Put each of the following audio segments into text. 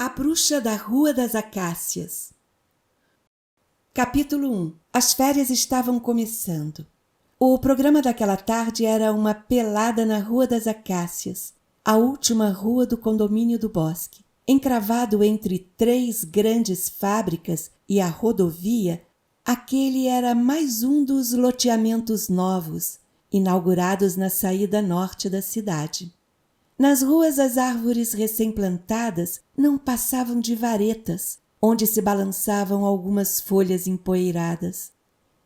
A Bruxa da Rua das Acácias. Capítulo 1. As férias estavam começando. O programa daquela tarde era uma pelada na Rua das Acácias, a última rua do condomínio do Bosque. Encravado entre 3 grandes fábricas e a rodovia, aquele era mais um dos loteamentos novos, inaugurados na saída norte da cidade. Nas ruas as árvores recém-plantadas não passavam de varetas, onde se balançavam algumas folhas empoeiradas.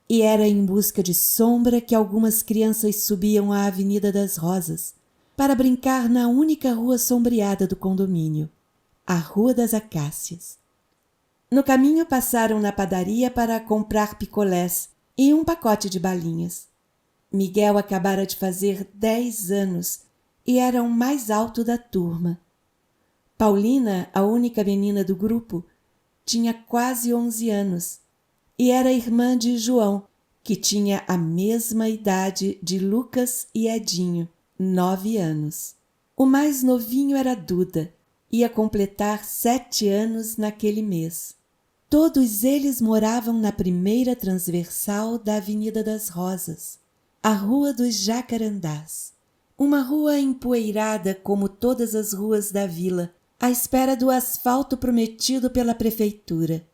E era em busca de sombra que algumas crianças subiam a Avenida das Rosas, para brincar na única rua sombreada do condomínio, a Rua das Acácias. No caminho passaram na padaria para comprar picolés e um pacote de balinhas. Miguel acabara de fazer 10 anos e era o mais alto da turma. Paulina, a única menina do grupo, tinha quase 11 anos e era irmã de João, que tinha a mesma idade de Lucas e Edinho, 9 anos. O mais novinho era Duda, ia completar 7 anos naquele mês. Todos eles moravam na primeira transversal da Avenida das Rosas, a Rua dos Jacarandás. Uma rua empoeirada como todas as ruas da vila, à espera do asfalto prometido pela prefeitura.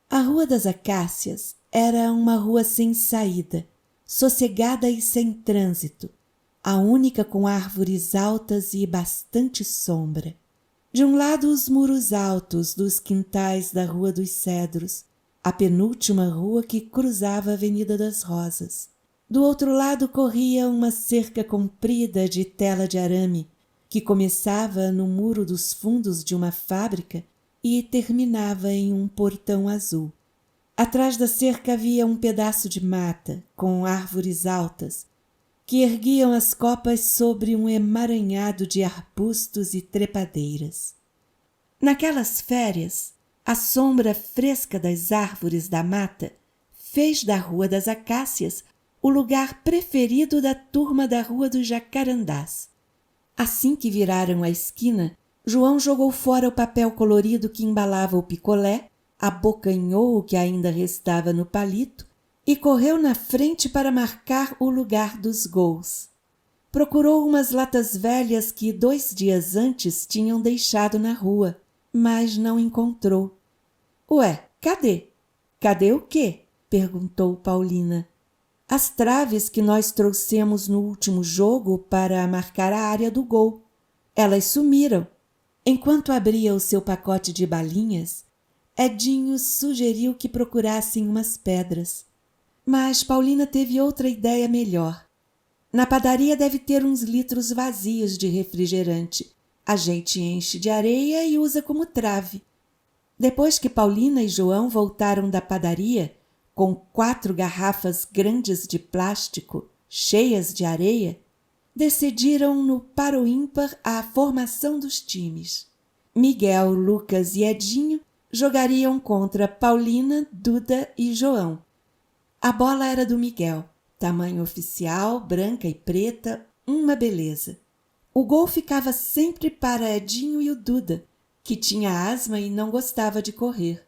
A Rua das Acácias era uma rua sem saída, sossegada e sem trânsito, a única com árvores altas e bastante sombra. De um lado os muros altos dos quintais da Rua dos Cedros, a penúltima rua que cruzava a Avenida das Rosas. Do outro lado corria uma cerca comprida de tela de arame, que começava no muro dos fundos de uma fábrica e terminava em um portão azul. Atrás da cerca havia um pedaço de mata, com árvores altas, que erguiam as copas sobre um emaranhado de arbustos e trepadeiras. Naquelas férias, a sombra fresca das árvores da mata fez da Rua das Acácias o lugar preferido da turma da Rua dos Jacarandás. Assim que viraram a esquina, João jogou fora o papel colorido que embalava o picolé, abocanhou o que ainda restava no palito e correu na frente para marcar o lugar dos gols. Procurou umas latas velhas que 2 dias antes tinham deixado na rua, mas não encontrou. — Ué, cadê? — Cadê o quê? — perguntou Paulina. — As traves que nós trouxemos no último jogo para marcar a área do gol. Elas sumiram. Enquanto abria o seu pacote de balinhas, Edinho sugeriu que procurassem umas pedras. Mas Paulina teve outra ideia melhor. Na padaria deve ter uns litros vazios de refrigerante. A gente enche de areia e usa como trave. Depois que Paulina e João voltaram da padaria, com 4 garrafas grandes de plástico, cheias de areia, decidiram no par ou ímpar a formação dos times. Miguel, Lucas e Edinho jogariam contra Paulina, Duda e João. A bola era do Miguel, tamanho oficial, branca e preta, uma beleza. O gol ficava sempre para Edinho e o Duda, que tinha asma e não gostava de correr.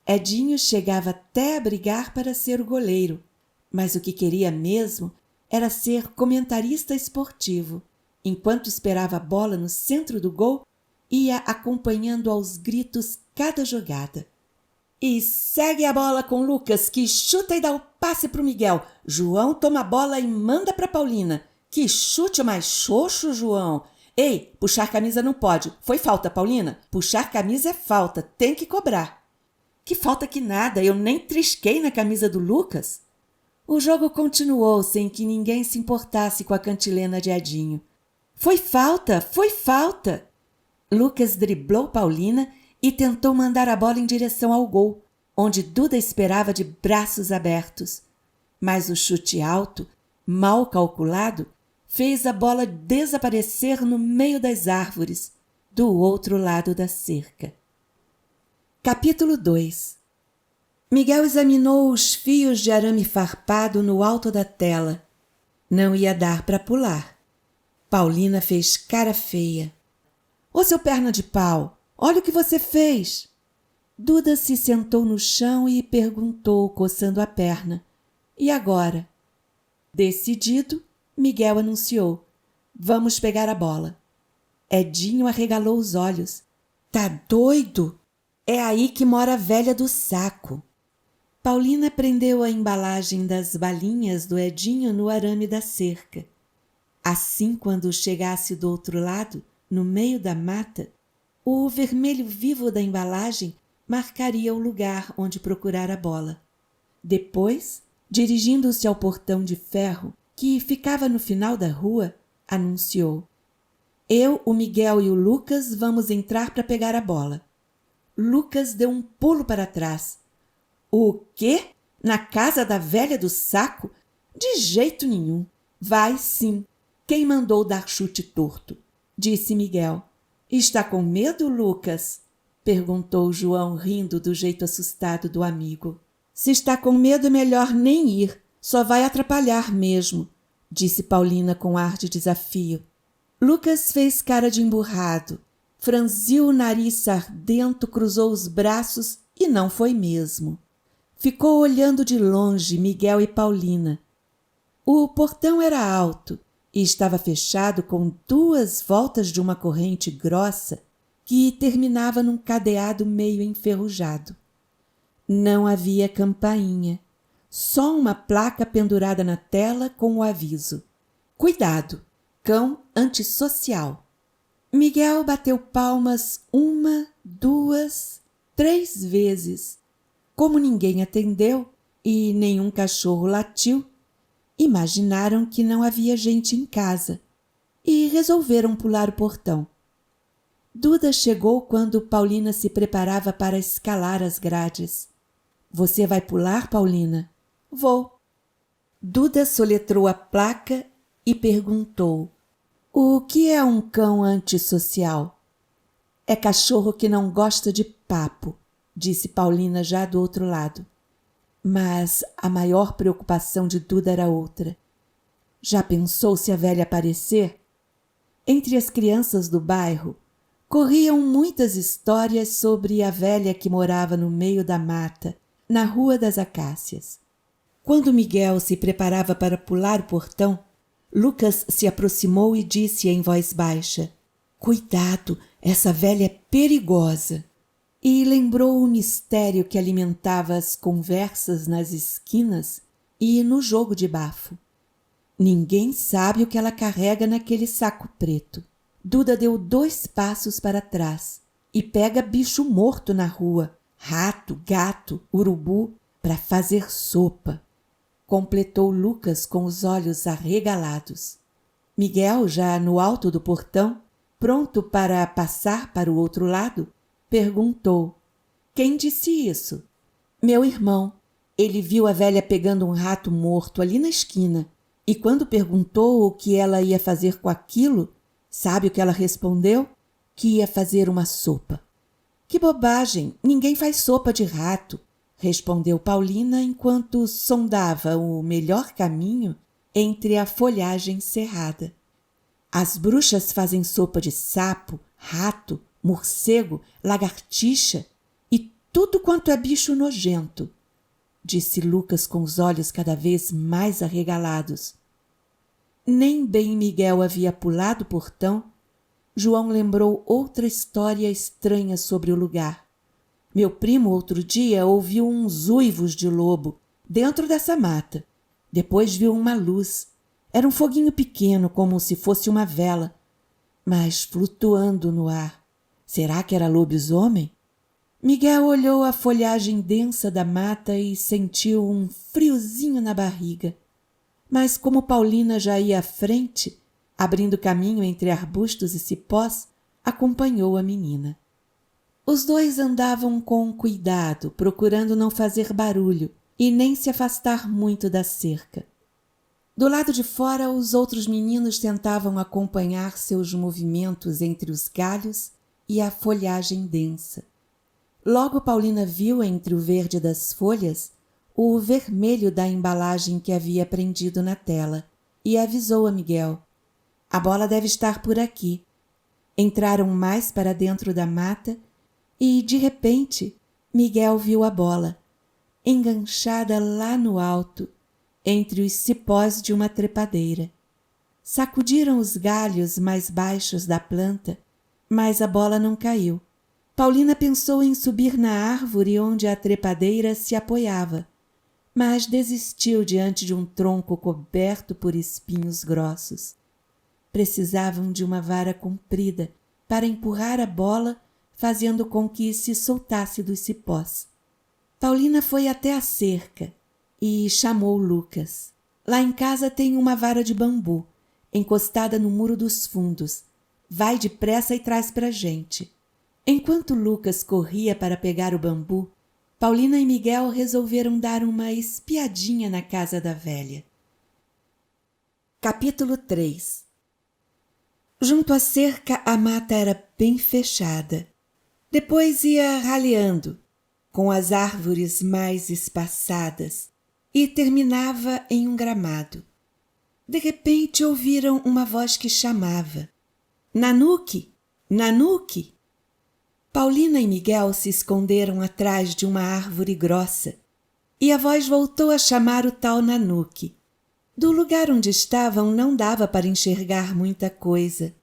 Edinho chegava até a brigar para ser o goleiro, mas o que queria mesmo era ser comentarista esportivo. Enquanto esperava a bola no centro do gol, ia acompanhando aos gritos cada jogada. E segue a bola com Lucas, que chuta e dá o passe para o Miguel. João toma a bola e manda para Paulina. Que chute mais xoxo, João. Ei, puxar camisa não pode. Foi falta, Paulina. Puxar camisa é falta, tem que cobrar. Que falta que nada, eu nem trisquei na camisa do Lucas. O jogo continuou sem que ninguém se importasse com a cantilena de Edinho. Foi falta, foi falta. Lucas driblou Paulina e tentou mandar a bola em direção ao gol, onde Duda esperava de braços abertos. Mas o chute alto, mal calculado, fez a bola desaparecer no meio das árvores, do outro lado da cerca. Capítulo 2. Miguel examinou os fios de arame farpado no alto da tela. Não ia dar para pular. Paulina fez cara feia. — Ô, seu perna de pau, Olha o que você fez! Duda se sentou no chão e perguntou, coçando a perna. E agora? Decidido, Miguel anunciou. Vamos pegar a bola. Edinho arregalou os olhos. Tá doido? É aí que mora a velha do saco. Paulina prendeu a embalagem das balinhas do Edinho no arame da cerca. Assim, quando chegasse do outro lado, no meio da mata, o vermelho vivo da embalagem marcaria o lugar onde procurar a bola. Depois, dirigindo-se ao portão de ferro, que ficava no final da rua, anunciou. Eu, o Miguel e o Lucas vamos entrar para pegar a bola. Lucas deu um pulo para trás. O quê? Na casa da velha do saco? De jeito nenhum. Vai sim. Quem mandou dar chute torto? Disse Miguel. Está com medo, Lucas? Perguntou João, rindo do jeito assustado do amigo. Se está com medo é melhor nem ir. Só vai atrapalhar mesmo, disse Paulina com ar de desafio. Lucas fez cara de emburrado, franziu o nariz sardento, cruzou os braços e não foi mesmo. Ficou olhando de longe Miguel e Paulina. O portão era alto e estava fechado com 2 voltas de uma corrente grossa que terminava num cadeado meio enferrujado. Não havia campainha, só uma placa pendurada na tela com o aviso. Cuidado! Cão antissocial. Miguel bateu palmas 1, 2, 3 vezes. Como ninguém atendeu e nenhum cachorro latiu, imaginaram que não havia gente em casa e resolveram pular o portão. Duda chegou quando Paulina se preparava para escalar as grades. Você vai pular, Paulina? Vou. Duda soletrou a placa e perguntou. O que é um cão antissocial? É cachorro que não gosta de papo, disse Paulina já do outro lado. Mas a maior preocupação de Duda era outra. Já pensou se a velha aparecer? Entre as crianças do bairro, corriam muitas histórias sobre a velha que morava no meio da mata, na Rua das Acácias. Quando Miguel se preparava para pular o portão, Lucas se aproximou e disse em voz baixa, Cuidado, essa velha é perigosa. E lembrou o mistério que alimentava as conversas nas esquinas e no jogo de bafo. Ninguém sabe o que ela carrega naquele saco preto. Duda deu 2 passos para trás e pega bicho morto na rua, rato, gato, urubu, para fazer sopa. Completou Lucas com os olhos arregalados. Miguel, já no alto do portão, pronto para passar para o outro lado, perguntou. Quem disse isso? Meu irmão. Ele viu a velha pegando um rato morto ali na esquina e quando perguntou o que ela ia fazer com aquilo, sabe o que ela respondeu? Que ia fazer uma sopa. Que bobagem! Ninguém faz sopa de rato, respondeu Paulina enquanto sondava o melhor caminho entre a folhagem cerrada. As bruxas fazem sopa de sapo, rato, morcego, lagartixa e tudo quanto é bicho nojento, disse Lucas com os olhos cada vez mais arregalados. Nem bem Miguel havia pulado o portão, João lembrou outra história estranha sobre o lugar. Meu primo, outro dia, ouviu uns uivos de lobo dentro dessa mata. Depois viu uma luz. Era um foguinho pequeno, como se fosse uma vela, mas flutuando no ar. Será que era lobisomem? Miguel olhou a folhagem densa da mata e sentiu um friozinho na barriga. Mas como Paulina já ia à frente, abrindo caminho entre arbustos e cipós, acompanhou a menina. Os 2 andavam com cuidado, procurando não fazer barulho e nem se afastar muito da cerca. Do lado de fora, os outros meninos tentavam acompanhar seus movimentos entre os galhos e a folhagem densa. Logo Paulina viu entre o verde das folhas o vermelho da embalagem que havia prendido na tela e avisou a Miguel. A bola deve estar por aqui. Entraram mais para dentro da mata e, de repente, Miguel viu a bola, enganchada lá no alto, entre os cipós de uma trepadeira. Sacudiram os galhos mais baixos da planta, mas a bola não caiu. Paulina pensou em subir na árvore onde a trepadeira se apoiava, mas desistiu diante de um tronco coberto por espinhos grossos. Precisavam de uma vara comprida para empurrar a bola, fazendo com que se soltasse dos cipós. Paulina foi até a cerca e chamou Lucas. Lá em casa tem uma vara de bambu, encostada no muro dos fundos. Vai depressa e traz para a gente. Enquanto Lucas corria para pegar o bambu, Paulina e Miguel resolveram dar uma espiadinha na casa da velha. Capítulo 3. Junto à cerca a mata era bem fechada. Depois ia raleando, com as árvores mais espaçadas, e terminava em um gramado. De repente ouviram uma voz que chamava: Nanuque! Nanuque! Paulina e Miguel se esconderam atrás de uma árvore grossa, e a voz voltou a chamar o tal Nanuque. Do lugar onde estavam não dava para enxergar muita coisa.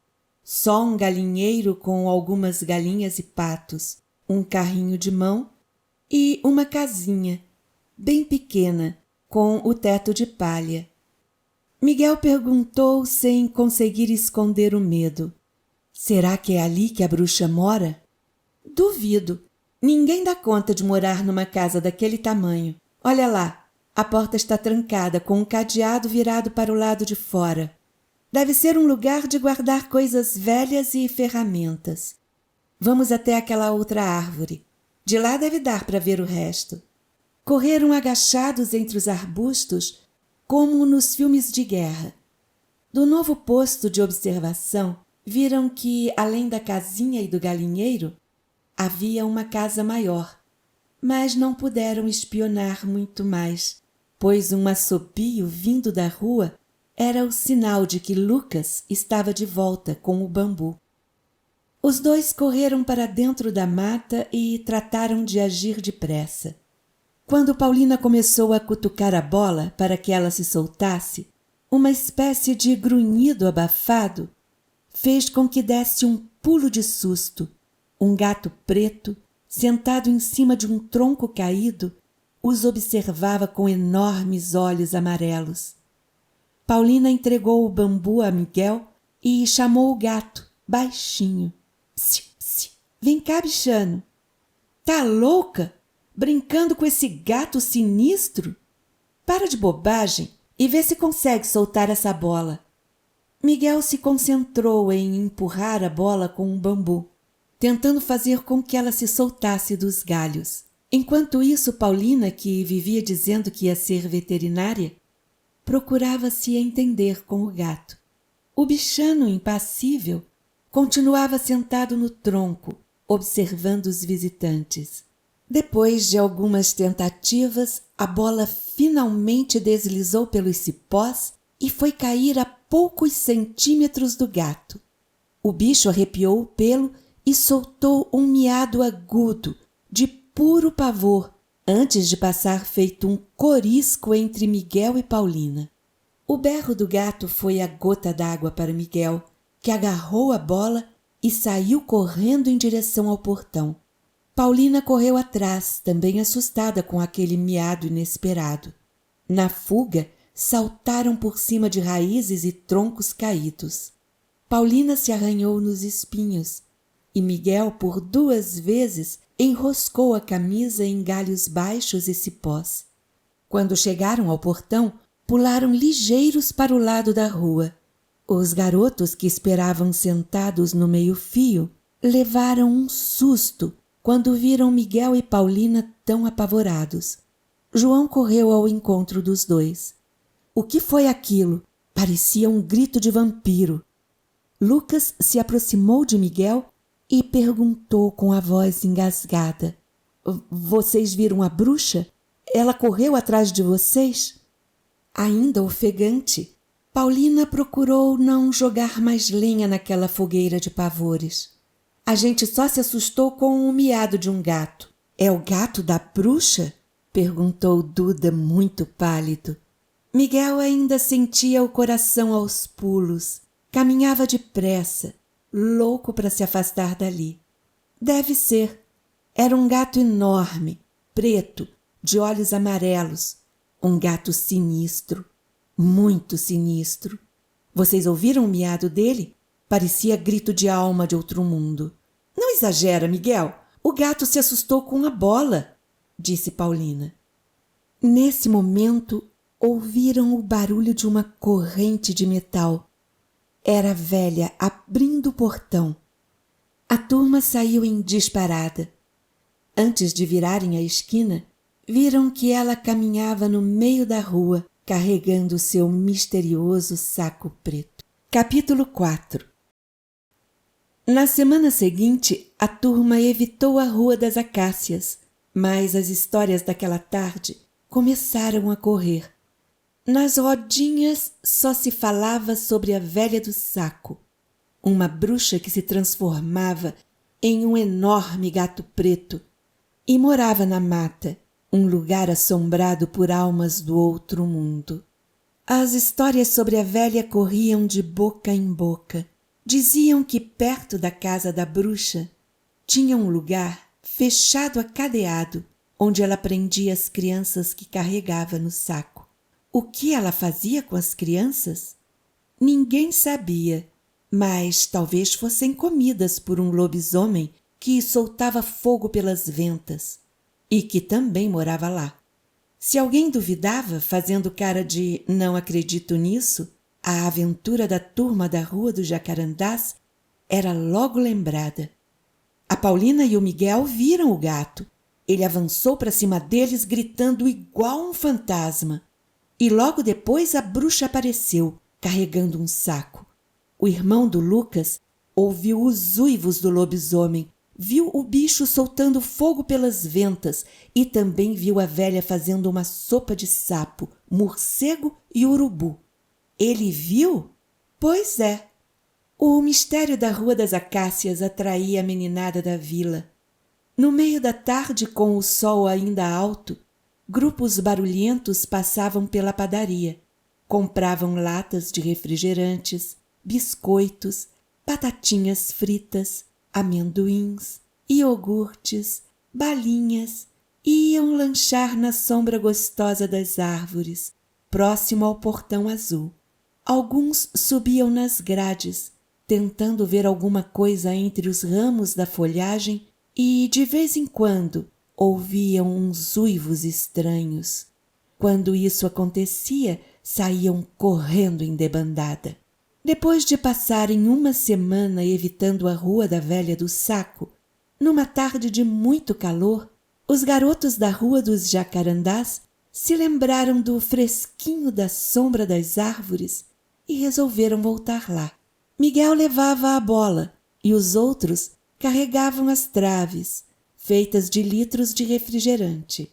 Só um galinheiro com algumas galinhas e patos, um carrinho de mão e uma casinha, bem pequena, com o teto de palha. Miguel perguntou sem conseguir esconder o medo: será que é ali que a bruxa mora? Duvido. Ninguém dá conta de morar numa casa daquele tamanho. Olha lá, a porta está trancada com um cadeado virado para o lado de fora. Deve ser um lugar de guardar coisas velhas e ferramentas. Vamos até aquela outra árvore. De lá deve dar para ver o resto. Correram agachados entre os arbustos, como nos filmes de guerra. Do novo posto de observação, viram que, além da casinha e do galinheiro, havia uma casa maior, mas não puderam espionar muito mais, pois um assobio vindo da rua era o sinal de que Lucas estava de volta com o bambu. Os dois correram para dentro da mata e trataram de agir depressa. Quando Paulina começou a cutucar a bola para que ela se soltasse, uma espécie de grunhido abafado fez com que desse um pulo de susto. Um gato preto, sentado em cima de um tronco caído, os observava com enormes olhos amarelos. Paulina entregou o bambu a Miguel e chamou o gato, baixinho. Psiu, psiu. Vem cá, bichano. Tá louca? Brincando com esse gato sinistro? Para de bobagem e vê se consegue soltar essa bola. Miguel se concentrou em empurrar a bola com um bambu, tentando fazer com que ela se soltasse dos galhos. Enquanto isso, Paulina, que vivia dizendo que ia ser veterinária, procurava se entender com o gato. O bichano impassível continuava sentado no tronco, observando os visitantes. Depois de algumas tentativas, a bola finalmente deslizou pelos cipós e foi cair a poucos centímetros do gato. O bicho arrepiou o pelo e soltou um miado agudo, de puro pavor, antes de passar feito um corisco entre Miguel e Paulina. O berro do gato foi a gota d'água para Miguel, que agarrou a bola e saiu correndo em direção ao portão. Paulina correu atrás, também assustada com aquele miado inesperado. Na fuga, saltaram por cima de raízes e troncos caídos. Paulina se arranhou nos espinhos, e Miguel, por 2 vezes, enroscou a camisa em galhos baixos e cipós. Quando chegaram ao portão, pularam ligeiros para o lado da rua. Os garotos que esperavam sentados no meio-fio levaram um susto quando viram Miguel e Paulina tão apavorados. João correu ao encontro dos dois. O que foi aquilo? Parecia um grito de vampiro. Lucas se aproximou de Miguel e perguntou com a voz engasgada: Vocês viram a bruxa? Ela correu atrás de vocês? Ainda ofegante, Paulina procurou não jogar mais lenha naquela fogueira de pavores. A gente só se assustou com o miado de um gato. É o gato da bruxa? Perguntou Duda muito pálido. Miguel ainda sentia o coração aos pulos. Caminhava depressa, louco para se afastar dali. Deve ser. Era um gato enorme, preto, de olhos amarelos. Um gato sinistro, muito sinistro. Vocês ouviram o miado dele? Parecia grito de alma de outro mundo. Não exagera, Miguel. O gato se assustou com a bola, disse Paulina. Nesse momento, ouviram o barulho de uma corrente de metal. Era a velha abrindo o portão. A turma saiu em disparada. Antes de virarem a esquina, viram que ela caminhava no meio da rua, carregando seu misterioso saco preto. Capítulo 4. Na semana seguinte, a turma evitou a Rua das Acácias, mas as histórias daquela tarde começaram a correr. Nas rodinhas só se falava sobre a velha do saco, uma bruxa que se transformava em um enorme gato preto e morava na mata, um lugar assombrado por almas do outro mundo. As histórias sobre a velha corriam de boca em boca. Diziam que perto da casa da bruxa tinha um lugar fechado a cadeado, onde ela prendia as crianças que carregava no saco. O que ela fazia com as crianças? Ninguém sabia, mas talvez fossem comidas por um lobisomem que soltava fogo pelas ventas e que também morava lá. Se alguém duvidava, fazendo cara de não acredito nisso, a aventura da turma da Rua dos Jacarandás era logo lembrada. A Paulina e o Miguel viram o gato. Ele avançou para cima deles gritando igual um fantasma. E logo depois a bruxa apareceu, carregando um saco. O irmão do Lucas ouviu os uivos do lobisomem, viu o bicho soltando fogo pelas ventas e também viu a velha fazendo uma sopa de sapo, morcego e urubu. Ele viu? Pois é. O mistério da Rua das Acácias atraía a meninada da vila. No meio da tarde, com o sol ainda alto, grupos barulhentos passavam pela padaria. Compravam latas de refrigerantes, biscoitos, batatinhas fritas, amendoins, iogurtes, balinhas e iam lanchar na sombra gostosa das árvores, próximo ao portão azul. Alguns subiam nas grades, tentando ver alguma coisa entre os ramos da folhagem e, de vez em quando, ouviam uns uivos estranhos. Quando isso acontecia, saíam correndo em debandada. Depois de passarem uma semana evitando a Rua da Velha do Saco, numa tarde de muito calor, os garotos da Rua dos Jacarandás se lembraram do fresquinho da sombra das árvores e resolveram voltar lá. Miguel levava a bola e os outros carregavam as traves, feitas de litros de refrigerante.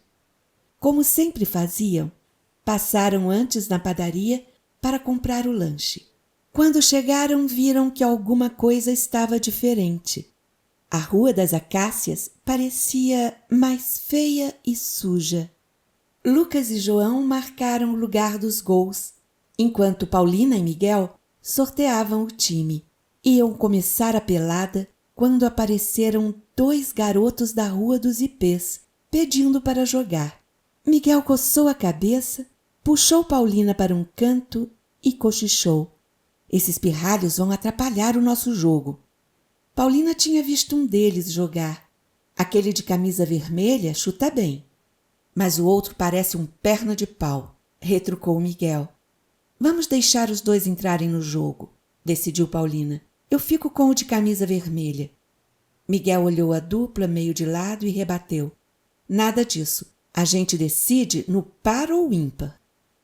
Como sempre faziam, passaram antes na padaria para comprar o lanche. Quando chegaram, viram que alguma coisa estava diferente. A Rua das Acácias parecia mais feia e suja. Lucas e João marcaram o lugar dos gols, enquanto Paulina e Miguel sorteavam o time. Iam começar a pelada quando apareceram 2 garotos da Rua dos Ipês, pedindo para jogar. Miguel coçou a cabeça, puxou Paulina para um canto e cochichou. Esses pirralhos vão atrapalhar o nosso jogo. Paulina tinha visto um deles jogar. Aquele de camisa vermelha chuta bem. Mas o outro parece um perna de pau, retrucou Miguel. Vamos deixar os 2 entrarem no jogo, decidiu Paulina. Eu fico com o de camisa vermelha. Miguel olhou a dupla meio de lado e rebateu. Nada disso. A gente decide no par ou ímpar.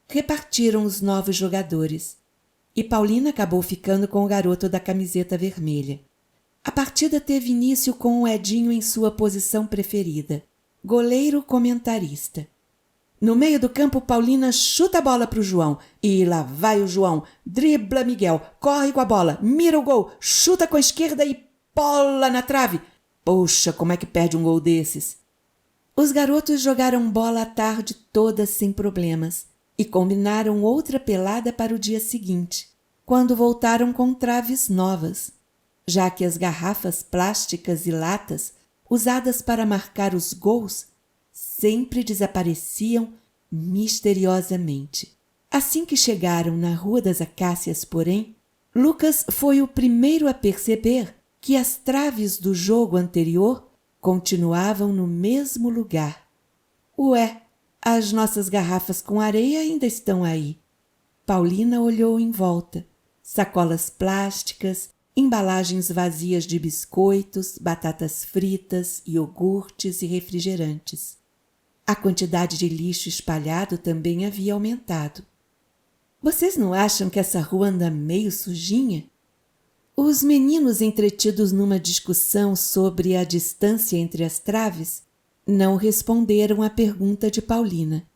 Repartiram os novos jogadores. E Paulina acabou ficando com o garoto da camiseta vermelha. A partida teve início com o Edinho em sua posição preferida, goleiro comentarista. No meio do campo, Paulina chuta a bola para o João. E lá vai o João. Dribla Miguel, corre com a bola, mira o gol, chuta com a esquerda e Bola na trave! Poxa, como é que perde um gol desses? Os garotos jogaram bola a tarde toda sem problemas e combinaram outra pelada para o dia seguinte, quando voltaram com traves novas, já que as garrafas plásticas e latas usadas para marcar os gols sempre desapareciam misteriosamente. Assim que chegaram na Rua das Acácias, porém, Lucas foi o primeiro a perceber que as traves do jogo anterior continuavam no mesmo lugar. Ué, as nossas garrafas com areia ainda estão aí. Paulina olhou em volta. Sacolas plásticas, embalagens vazias de biscoitos, batatas fritas, iogurtes e refrigerantes. A quantidade de lixo espalhado também havia aumentado. Vocês não acham que essa rua anda meio sujinha? Os meninos, entretidos numa discussão sobre a distância entre as traves, não responderam à pergunta de Paulina.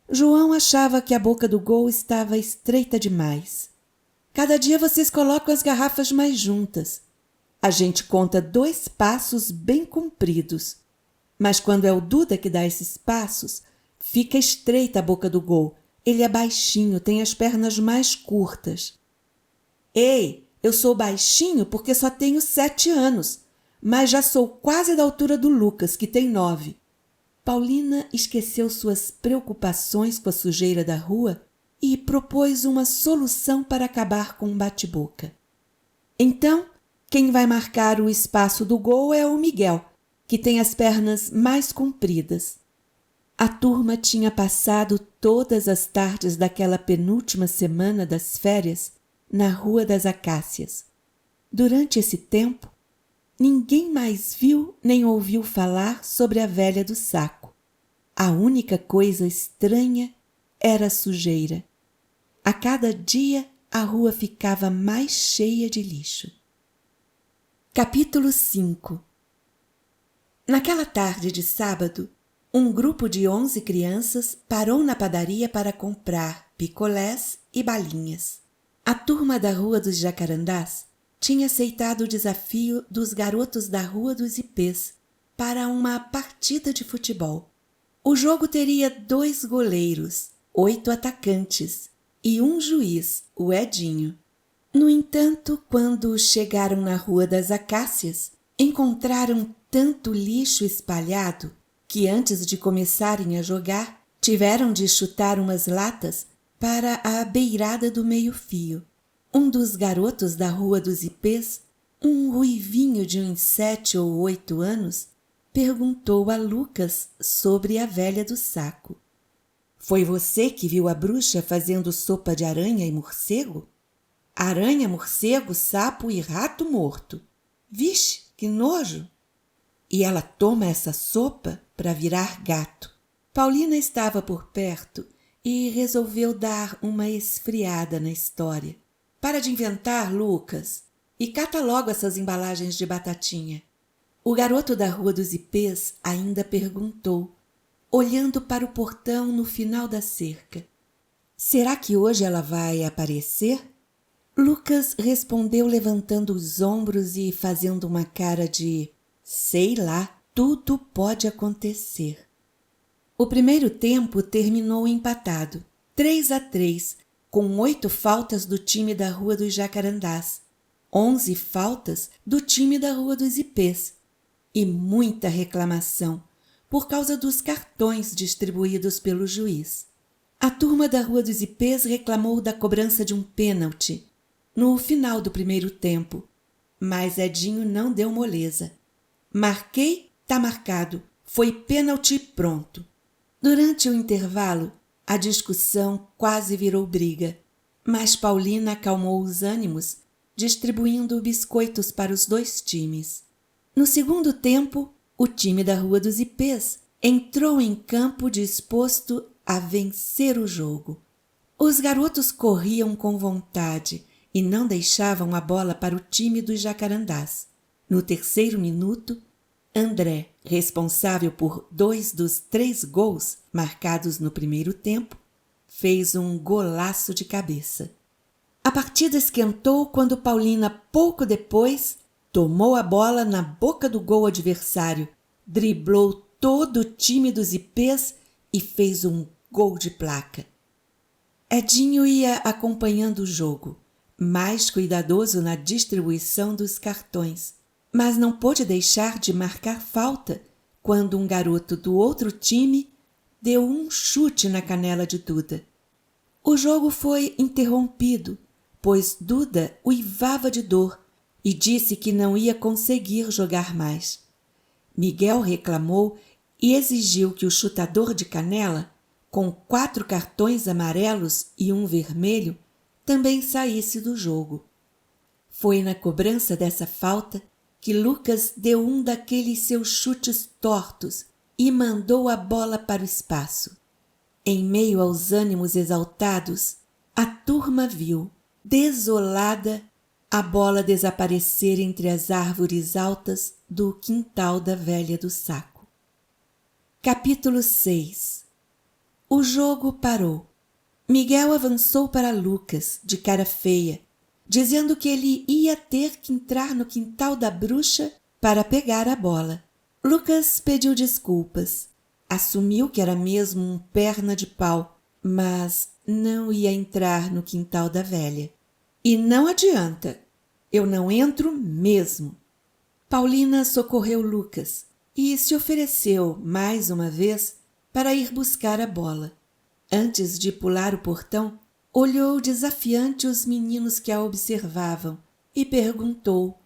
João achava que a boca do gol estava estreita demais. Cada dia vocês colocam as garrafas mais juntas. A gente conta 2 passos bem compridos. Mas quando é o Duda que dá esses passos, fica estreita a boca do gol. Ele é baixinho, tem as pernas mais curtas. Ei, eu sou baixinho porque só tenho 7 anos, mas já sou quase da altura do Lucas, que tem 9. Paulina esqueceu suas preocupações com a sujeira da rua e propôs uma solução para acabar com o bate-boca. Então, quem vai marcar o espaço do gol é o Miguel, que tem as pernas mais compridas. A turma tinha passado todas as tardes daquela penúltima semana das férias na Rua das Acácias. Durante esse tempo, ninguém mais viu nem ouviu falar sobre a velha do saco. A única coisa estranha era a sujeira. A cada dia a rua ficava mais cheia de lixo. Capítulo 5. Naquela tarde de sábado, um grupo de 11 crianças parou na padaria para comprar picolés e balinhas. A turma da Rua dos Jacarandás tinha aceitado o desafio dos garotos da Rua dos Ipês para uma partida de futebol. O jogo teria 2 goleiros, 8 atacantes e um juiz, o Edinho. No entanto, quando chegaram na Rua das Acácias, encontraram tanto lixo espalhado que antes de começarem a jogar, tiveram de chutar umas latas para a beirada do meio-fio. Um dos garotos da Rua dos Ipês, um ruivinho de uns 7 ou 8 anos, perguntou a Lucas sobre a velha do saco. Foi você que viu a bruxa fazendo sopa de aranha e morcego? Aranha, morcego, sapo e rato morto. Vixe, que nojo! E ela toma essa sopa para virar gato. Paulina estava por perto e resolveu dar uma esfriada na história. Para de inventar, Lucas, e cata logo essas embalagens de batatinha. O garoto da Rua dos Ipês ainda perguntou, olhando para o portão no final da cerca. Será que hoje ela vai aparecer? Lucas respondeu levantando os ombros e fazendo uma cara de sei lá, tudo pode acontecer. O primeiro tempo terminou empatado, 3-3, com 8 faltas do time da Rua dos Jacarandás, 11 faltas do time da Rua dos Ipês e muita reclamação por causa dos cartões distribuídos pelo juiz. A turma da Rua dos Ipês reclamou da cobrança de um pênalti no final do primeiro tempo, mas Edinho não deu moleza. Marquei, tá marcado. Foi pênalti pronto. Durante o intervalo, a discussão quase virou briga, mas Paulina acalmou os ânimos, distribuindo biscoitos para os 2 times. No segundo tempo, o time da Rua dos Ipês entrou em campo disposto a vencer o jogo. Os garotos corriam com vontade e não deixavam a bola para o time dos Jacarandás. No terceiro minuto, André, responsável por 2 dos 3 gols marcados no primeiro tempo, fez um golaço de cabeça. A partida esquentou quando Paulina, pouco depois, tomou a bola na boca do gol adversário, driblou todo o time dos ipês e fez um gol de placa. Edinho ia acompanhando o jogo, mais cuidadoso na distribuição dos cartões, mas não pôde deixar de marcar falta quando um garoto do outro time deu um chute na canela de Duda. O jogo foi interrompido, pois Duda uivava de dor e disse que não ia conseguir jogar mais. Miguel reclamou e exigiu que o chutador de canela, com 4 cartões amarelos e um vermelho, também saísse do jogo. Foi na cobrança dessa falta que Lucas deu um daqueles seus chutes tortos e mandou a bola para o espaço. Em meio aos ânimos exaltados, a turma viu, desolada, a bola desaparecer entre as árvores altas do quintal da velha do saco. Capítulo 6. O jogo parou. Miguel avançou para Lucas, de cara feia, dizendo que ele ia ter que entrar no quintal da bruxa para pegar a bola. Lucas pediu desculpas, assumiu que era mesmo um perna de pau, mas não ia entrar no quintal da velha. E não adianta, eu não entro mesmo. Paulina socorreu Lucas e se ofereceu, mais uma vez, para ir buscar a bola. Antes de pular o portão, olhou desafiante os meninos que a observavam e perguntou: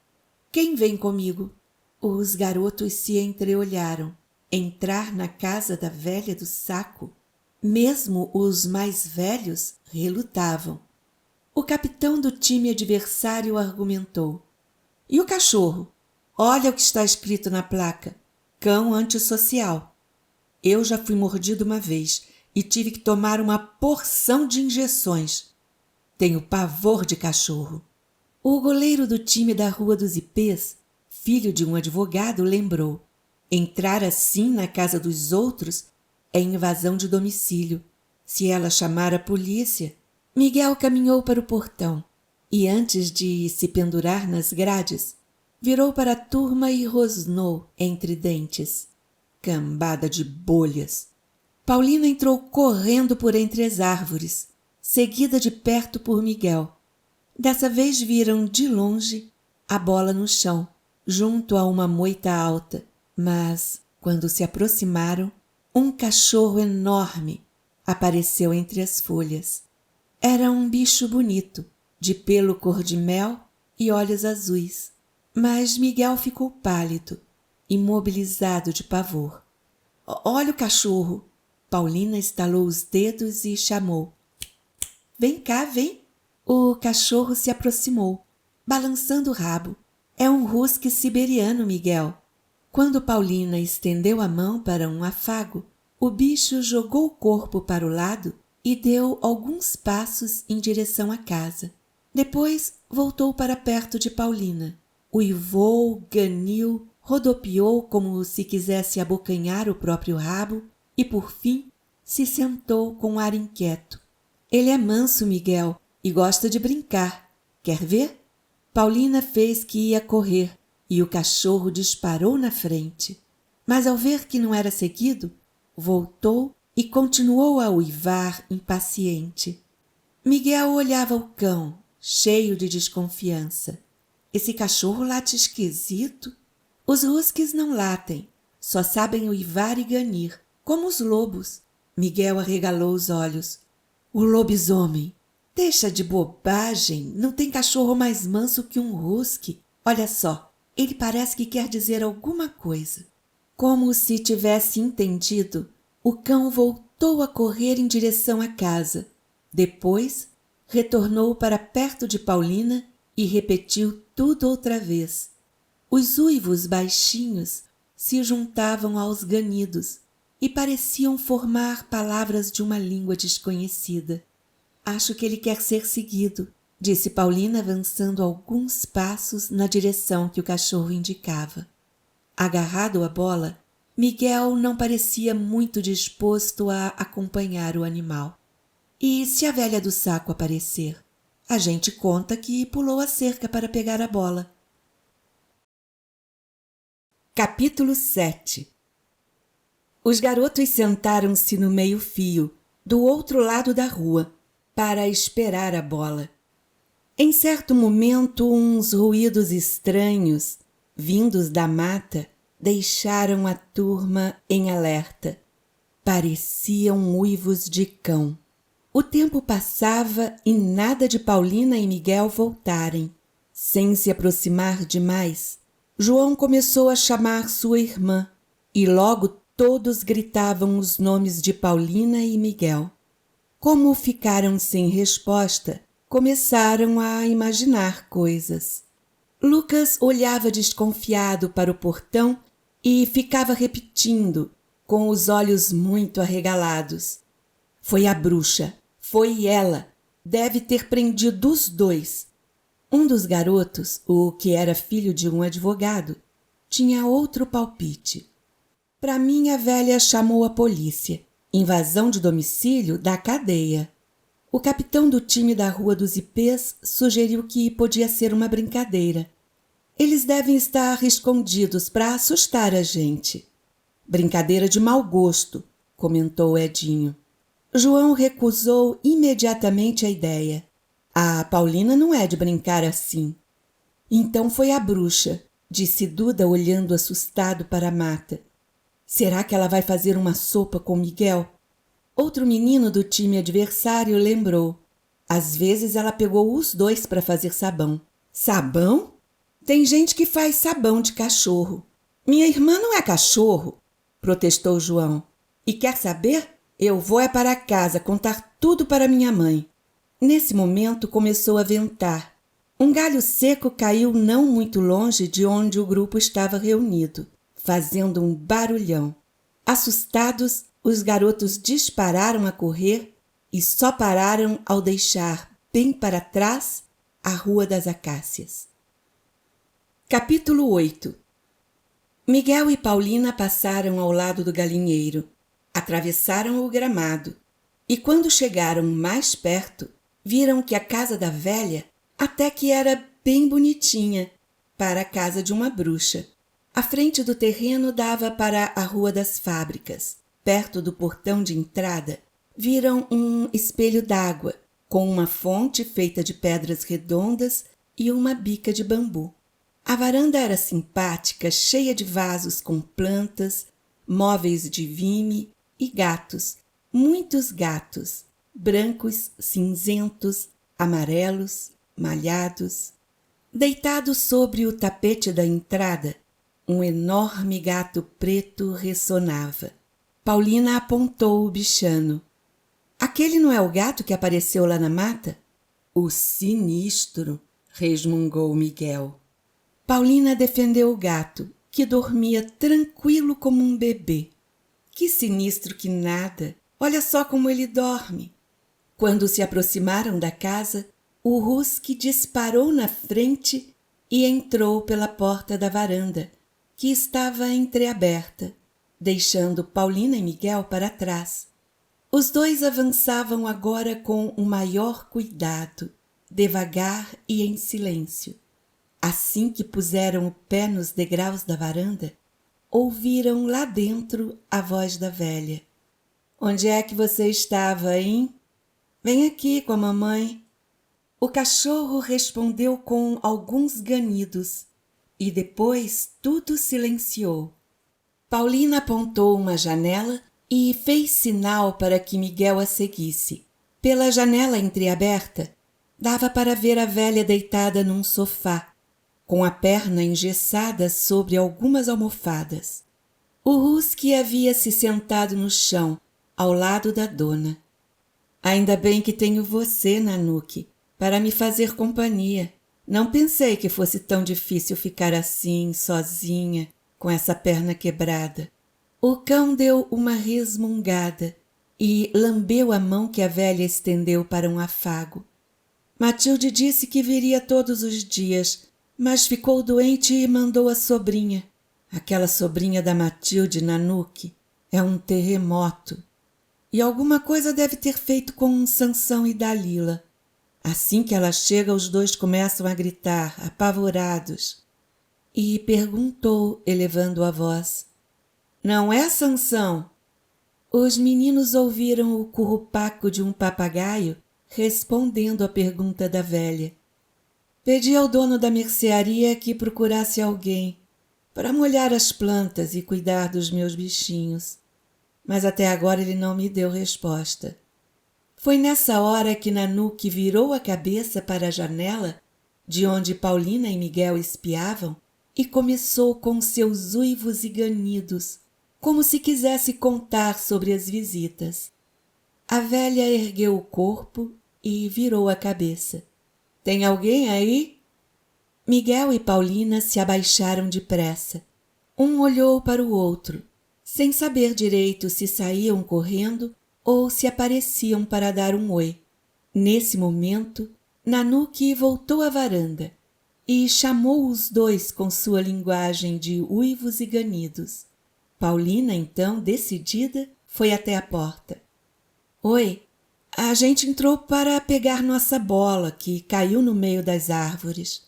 quem vem comigo? Os garotos se entreolharam. Entrar na casa da velha do saco? Mesmo os mais velhos relutavam. O capitão do time adversário argumentou: e o cachorro? Olha o que está escrito na placa: cão antissocial. Eu já fui mordido uma vez e tive que tomar uma porção de injeções. Tenho pavor de cachorro. O goleiro do time da Rua dos Ipês, filho de um advogado, lembrou: entrar assim na casa dos outros é invasão de domicílio. Se ela chamar a polícia... Miguel caminhou para o portão e, antes de se pendurar nas grades, virou para a turma e rosnou entre dentes: cambada de bolhas. Paulina entrou correndo por entre as árvores, seguida de perto por Miguel. Dessa vez viram de longe a bola no chão, junto a uma moita alta, mas, quando se aproximaram, um cachorro enorme apareceu entre as folhas. Era um bicho bonito, de pelo cor-de-mel e olhos azuis, mas Miguel ficou pálido, imobilizado de pavor. Olha o cachorro! Paulina estalou os dedos e chamou: vem cá, vem! O cachorro se aproximou, balançando o rabo. É um husky siberiano, Miguel. Quando Paulina estendeu a mão para um afago, o bicho jogou o corpo para o lado e deu alguns passos em direção à casa. Depois voltou para perto de Paulina. Uivou, ganiu, rodopiou como se quisesse abocanhar o próprio rabo e, por fim, se sentou com ar inquieto. Ele é manso, Miguel, e gosta de brincar. Quer ver? Paulina fez que ia correr e o cachorro disparou na frente. Mas ao ver que não era seguido, voltou e continuou a uivar impaciente. Miguel olhava o cão, cheio de desconfiança. Esse cachorro late esquisito. Os huskies não latem, só sabem uivar e ganir, como os lobos. Miguel arregalou os olhos. O lobisomem. Deixa de bobagem, não tem cachorro mais manso que um husky. Olha só, ele parece que quer dizer alguma coisa. Como se tivesse entendido, o cão voltou a correr em direção à casa. Depois, retornou para perto de Paulina e repetiu tudo outra vez. Os uivos baixinhos se juntavam aos ganidos e pareciam formar palavras de uma língua desconhecida. Acho que ele quer ser seguido, disse Paulina, avançando alguns passos na direção que o cachorro indicava. Agarrado à bola, Miguel não parecia muito disposto a acompanhar o animal. E se a velha do saco aparecer? A gente conta que pulou a cerca para pegar a bola. Capítulo 7. Os garotos sentaram-se no meio-fio, do outro lado da rua, para esperar a bola. Em certo momento, uns ruídos estranhos, vindos da mata, deixaram a turma em alerta. Pareciam uivos de cão. O tempo passava e nada de Paulina e Miguel voltarem. Sem se aproximar demais, João começou a chamar sua irmã e logo todos gritavam os nomes de Paulina e Miguel. Como ficaram sem resposta, começaram a imaginar coisas. Lucas olhava desconfiado para o portão e ficava repetindo, com os olhos muito arregalados: "Foi a bruxa, foi ela, deve ter prendido os dois." Um dos garotos, o que era filho de um advogado, tinha outro palpite. Para mim, a velha chamou a polícia. Invasão de domicílio da cadeia. O capitão do time da Rua dos Ipês sugeriu que podia ser uma brincadeira. Eles devem estar escondidos para assustar a gente. Brincadeira de mau gosto, comentou Edinho. João recusou imediatamente a ideia. A Paulina não é de brincar assim. Então foi a bruxa, disse Duda olhando assustado para a mata. Será que ela vai fazer uma sopa com Miguel? Outro menino do time adversário lembrou. Às vezes ela pegou os dois para fazer sabão. Sabão? Tem gente que faz sabão de cachorro. Minha irmã não é cachorro, protestou João. E quer saber? Eu vou para casa contar tudo para minha mãe. Nesse momento começou a ventar. Um galho seco caiu não muito longe de onde o grupo estava reunido, fazendo um barulhão. Assustados, os garotos dispararam a correr e só pararam ao deixar, bem para trás, a Rua das Acácias. Capítulo 8. Miguel e Paulina passaram ao lado do galinheiro, atravessaram o gramado e, quando chegaram mais perto, viram que a casa da velha até que era bem bonitinha para a casa de uma bruxa. A frente do terreno dava para a Rua das Fábricas. Perto do portão de entrada, viram um espelho d'água com uma fonte feita de pedras redondas e uma bica de bambu. A varanda era simpática, cheia de vasos com plantas, móveis de vime e gatos, muitos gatos, brancos, cinzentos, amarelos, malhados. Deitado sobre o tapete da entrada, um enorme gato preto ressonava. Paulina apontou o bichano. Aquele não é o gato que apareceu lá na mata? O sinistro, resmungou Miguel. Paulina defendeu o gato, que dormia tranquilo como um bebê. Que sinistro que nada! Olha só como ele dorme! Quando se aproximaram da casa, o husky disparou na frente e entrou pela porta da varanda, que estava entreaberta, deixando Paulina e Miguel para trás. Os dois avançavam agora com o maior cuidado, devagar e em silêncio. Assim que puseram o pé nos degraus da varanda, ouviram lá dentro a voz da velha. Onde é que você estava, hein? Vem aqui com a mamãe. O cachorro respondeu com alguns ganidos e depois tudo silenciou. Paulina apontou uma janela e fez sinal para que Miguel a seguisse. Pela janela entreaberta, dava para ver a velha deitada num sofá, com a perna engessada sobre algumas almofadas. O husky havia se sentado no chão, ao lado da dona. Ainda bem que tenho você, Nanuque, para me fazer companhia. Não pensei que fosse tão difícil ficar assim, sozinha, com essa perna quebrada. O cão deu uma resmungada e lambeu a mão que a velha estendeu para um afago. Matilde disse que viria todos os dias, mas ficou doente e mandou a sobrinha. Aquela sobrinha da Matilde, Nanuque, é um terremoto. E alguma coisa deve ter feito com Sansão e Dalila. Assim que ela chega, os dois começam a gritar, apavorados. e perguntou, elevando a voz: Não é, Sansão? Os meninos ouviram o currupaco de um papagaio respondendo à pergunta da velha. Pedi ao dono da mercearia que procurasse alguém para molhar as plantas e cuidar dos meus bichinhos, mas até agora ele não me deu resposta. Foi nessa hora que Nanuque virou a cabeça para a janela, de onde Paulina e Miguel espiavam, e começou com seus uivos e ganidos, como se quisesse contar sobre as visitas. A velha ergueu o corpo e virou a cabeça. Tem alguém aí? Miguel e Paulina se abaixaram depressa. Um olhou para o outro, sem saber direito se saíam correndo ou se apareciam para dar um oi. Nesse momento, Nanuque voltou à varanda e chamou os dois com sua linguagem de uivos e ganidos. Paulina, então, decidida, foi até a porta. Oi, a gente entrou para pegar nossa bola, que caiu no meio das árvores.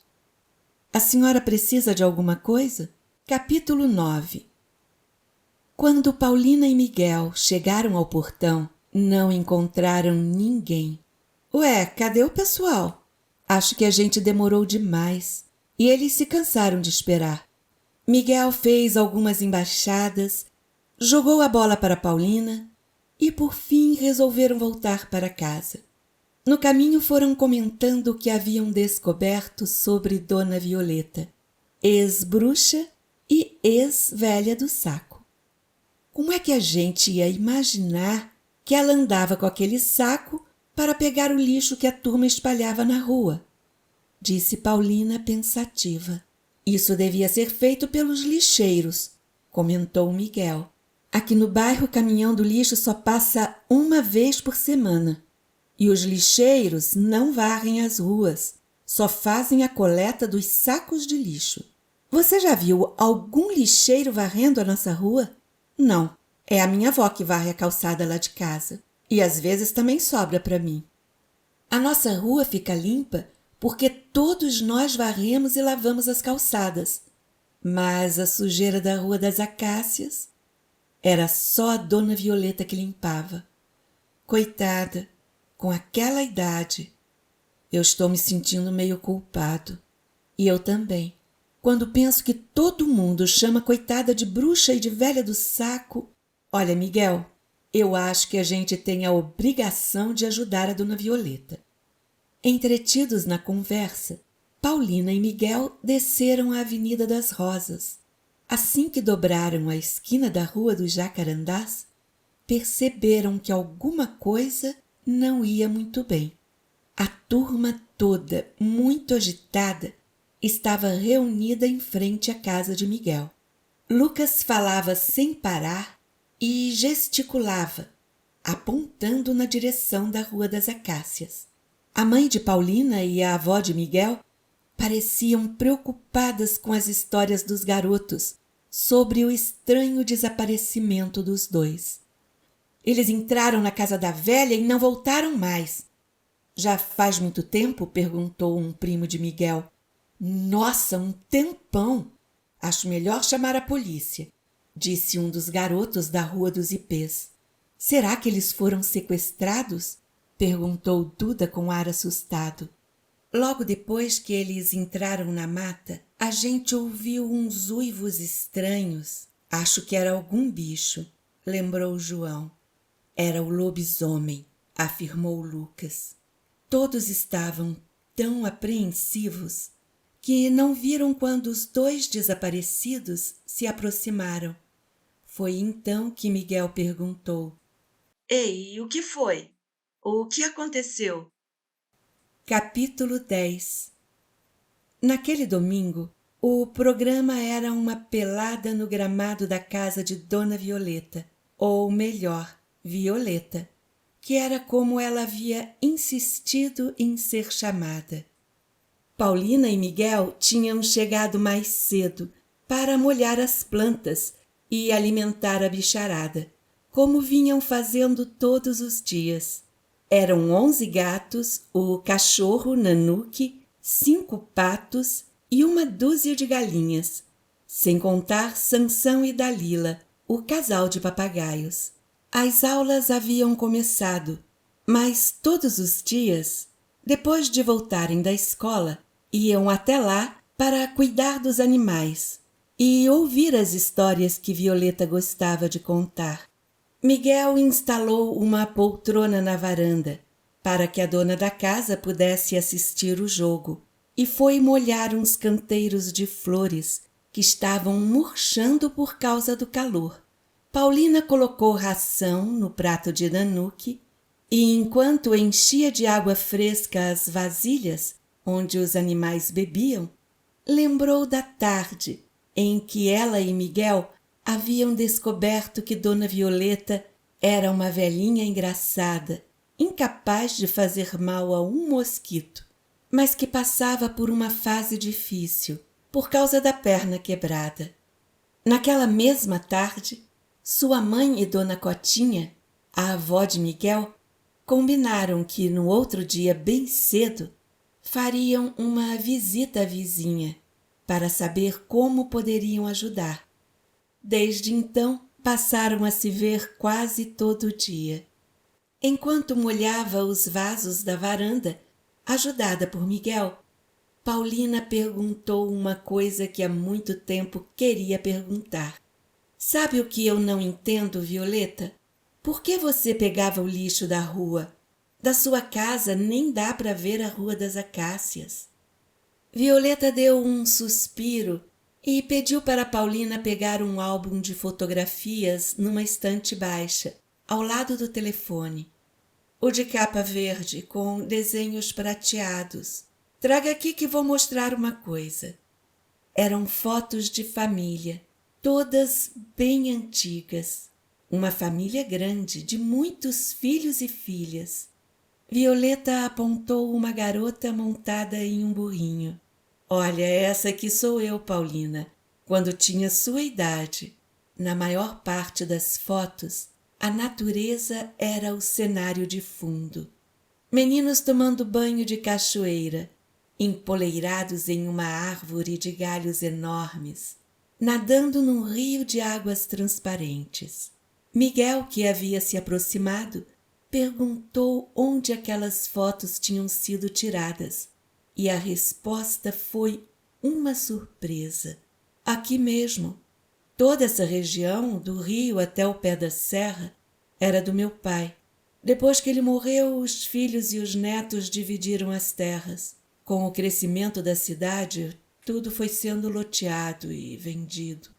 A senhora precisa de alguma coisa? Capítulo 9. Quando Paulina e Miguel chegaram ao portão, não encontraram ninguém. Ué, cadê o pessoal? Acho que a gente demorou demais. E eles se cansaram de esperar. Miguel fez algumas embaixadas, jogou a bola para Paulina e, por fim, resolveram voltar para casa. No caminho foram comentando o que haviam descoberto sobre Dona Violeta, ex-bruxa e ex-velha do saco. Como é que a gente ia imaginar que ela andava com aquele saco para pegar o lixo que a turma espalhava na rua? Disse Paulina pensativa. Isso devia ser feito pelos lixeiros, comentou Miguel. Aqui no bairro o caminhão do lixo só passa uma vez por semana. E os lixeiros não varrem as ruas, só fazem a coleta dos sacos de lixo. Você já viu algum lixeiro varrendo a nossa rua? Não, é a minha avó que varre a calçada lá de casa. E às vezes também sobra para mim. A nossa rua fica limpa porque todos nós varremos e lavamos as calçadas. Mas a sujeira da Rua das Acácias era só a Dona Violeta que limpava. Coitada, com aquela idade. Eu estou me sentindo meio culpado. E eu também. Quando penso que todo mundo chama coitada de bruxa e de velha do saco. Olha, Miguel, eu acho que a gente tem a obrigação de ajudar a Dona Violeta. Entretidos na conversa, Paulina e Miguel desceram a Avenida das Rosas. Assim que dobraram a esquina da Rua dos Jacarandás, perceberam que alguma coisa não ia muito bem. A turma toda, muito agitada, estava reunida em frente à casa de Miguel. Lucas falava sem parar e gesticulava, apontando na direção da Rua das Acácias. A mãe de Paulina e a avó de Miguel pareciam preocupadas com as histórias dos garotos sobre o estranho desaparecimento dos dois. Eles entraram na casa da velha e não voltaram mais. Já faz muito tempo? Perguntou um primo de Miguel. Nossa, um tempão! Acho melhor chamar a polícia, disse um dos garotos da Rua dos Ipês. Será que eles foram sequestrados? Perguntou Duda com ar assustado. Logo depois que eles entraram na mata, a gente ouviu uns uivos estranhos. Acho que era algum bicho, lembrou João. Era o lobisomem, afirmou Lucas. Todos estavam tão apreensivos que não viram quando os dois desaparecidos se aproximaram. Foi então que Miguel perguntou: Ei, o que foi? O que aconteceu? Capítulo 10. Naquele domingo, o programa era uma pelada no gramado da casa de Dona Violeta, ou melhor, Violeta, que era como ela havia insistido em ser chamada. Paulina e Miguel tinham chegado mais cedo para molhar as plantas e alimentar a bicharada, como vinham fazendo todos os dias. Eram 11 gatos, o cachorro Nanuque, 5 patos e uma dúzia de galinhas, sem contar Sansão e Dalila, o casal de papagaios. As aulas haviam começado, mas todos os dias, depois de voltarem da escola, iam até lá para cuidar dos animais e ouvir as histórias que Violeta gostava de contar. Miguel instalou uma poltrona na varanda para que a dona da casa pudesse assistir o jogo e foi molhar uns canteiros de flores que estavam murchando por causa do calor. Paulina colocou ração no prato de Nanuque e, enquanto enchia de água fresca as vasilhas onde os animais bebiam, lembrou da tarde em que ela e Miguel haviam descoberto que Dona Violeta era uma velhinha engraçada, incapaz de fazer mal a um mosquito, mas que passava por uma fase difícil por causa da perna quebrada. Naquela mesma tarde, sua mãe e Dona Cotinha, a avó de Miguel, combinaram que no outro dia bem cedo fariam uma visita à vizinha para saber como poderiam ajudar. Desde então, passaram a se ver quase todo dia. Enquanto molhava os vasos da varanda, ajudada por Miguel, Paulina perguntou uma coisa que há muito tempo queria perguntar. Sabe o que eu não entendo, Violeta? Por que você pegava o lixo da rua? Da sua casa nem dá para ver a Rua das Acácias. Violeta deu um suspiro e pediu para Paulina pegar um álbum de fotografias numa estante baixa, ao lado do telefone. O de capa verde, com desenhos prateados. Traga aqui que vou mostrar uma coisa. Eram fotos de família, todas bem antigas. Uma família grande, de muitos filhos e filhas. Violeta apontou uma garota montada em um burrinho. Olha, essa aqui sou eu, Paulina, quando tinha sua idade. Na maior parte das fotos, a natureza era o cenário de fundo. Meninos tomando banho de cachoeira, empoleirados em uma árvore de galhos enormes, nadando num rio de águas transparentes. Miguel, que havia se aproximado, perguntou onde aquelas fotos tinham sido tiradas, e a resposta foi uma surpresa. Aqui mesmo. Toda essa região, do rio até o pé da serra, era do meu pai. Depois que ele morreu, os filhos e os netos dividiram as terras. Com o crescimento da cidade, tudo foi sendo loteado e vendido.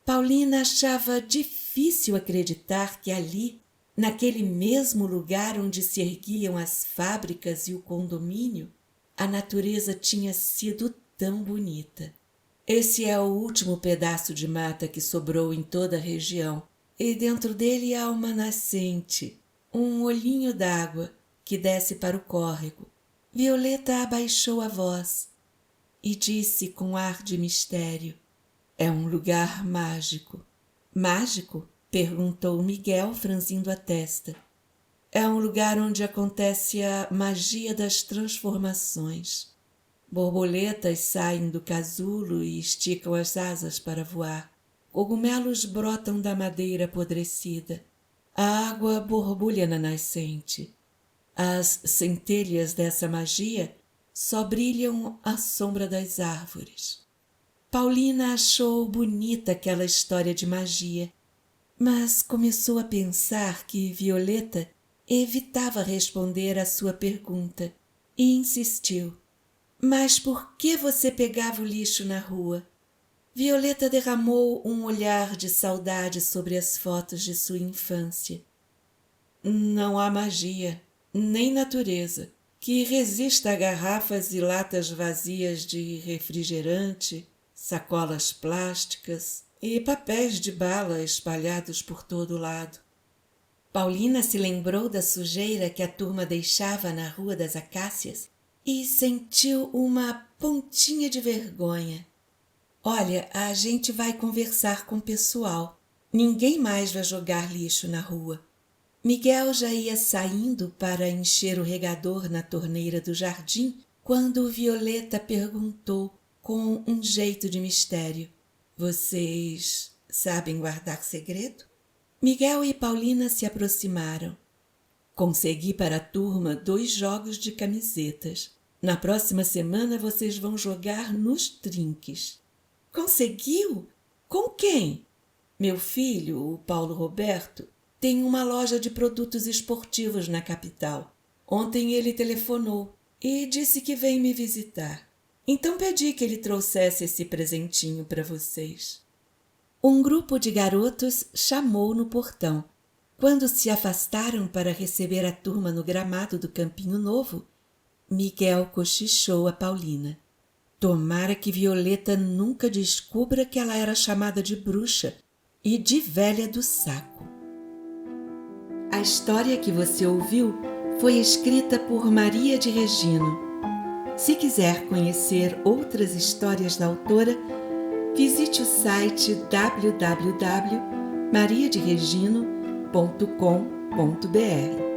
Paulina achava difícil acreditar que ali, naquele mesmo lugar onde se erguiam as fábricas e o condomínio, a natureza tinha sido tão bonita. Esse é o último pedaço de mata que sobrou em toda a região, e dentro dele há uma nascente, um olhinho d'água que desce para o córrego. Violeta abaixou a voz e disse com ar de mistério: é um lugar mágico. Mágico? Perguntou Miguel, franzindo a testa. É um lugar onde acontece a magia das transformações. Borboletas saem do casulo e esticam as asas para voar. Cogumelos brotam da madeira apodrecida. A água borbulha na nascente. As centelhas dessa magia só brilham à sombra das árvores. Paulina achou bonita aquela história de magia, mas começou a pensar que Violeta evitava responder à sua pergunta e insistiu. Mas por que você pegava o lixo na rua? Violeta derramou um olhar de saudade sobre as fotos de sua infância. Não há magia, nem natureza, que resista a garrafas e latas vazias de refrigerante, sacolas plásticas e papéis de bala espalhados por todo lado. Paulina se lembrou da sujeira que a turma deixava na Rua das Acácias e sentiu uma pontinha de vergonha. Olha, a gente vai conversar com o pessoal. Ninguém mais vai jogar lixo na rua. Miguel já ia saindo para encher o regador na torneira do jardim quando Violeta perguntou com um jeito de mistério. Vocês sabem guardar segredo? Miguel e Paulina se aproximaram. Consegui para a turma 2 jogos de camisetas. Na próxima semana vocês vão jogar nos trinques. Conseguiu? Com quem? Meu filho, o Paulo Roberto, tem uma loja de produtos esportivos na capital. Ontem ele telefonou e disse que vem me visitar. Então pedi que ele trouxesse esse presentinho para vocês. Um grupo de garotos chamou no portão. Quando se afastaram para receber a turma no gramado do Campinho Novo, Miguel cochichou a Paulina. Tomara que Violeta nunca descubra que ela era chamada de bruxa e de velha do saco. A história que você ouviu foi escrita por Maria de Regino. Se quiser conhecer outras histórias da autora, visite o site www.mariaderegino.com.br.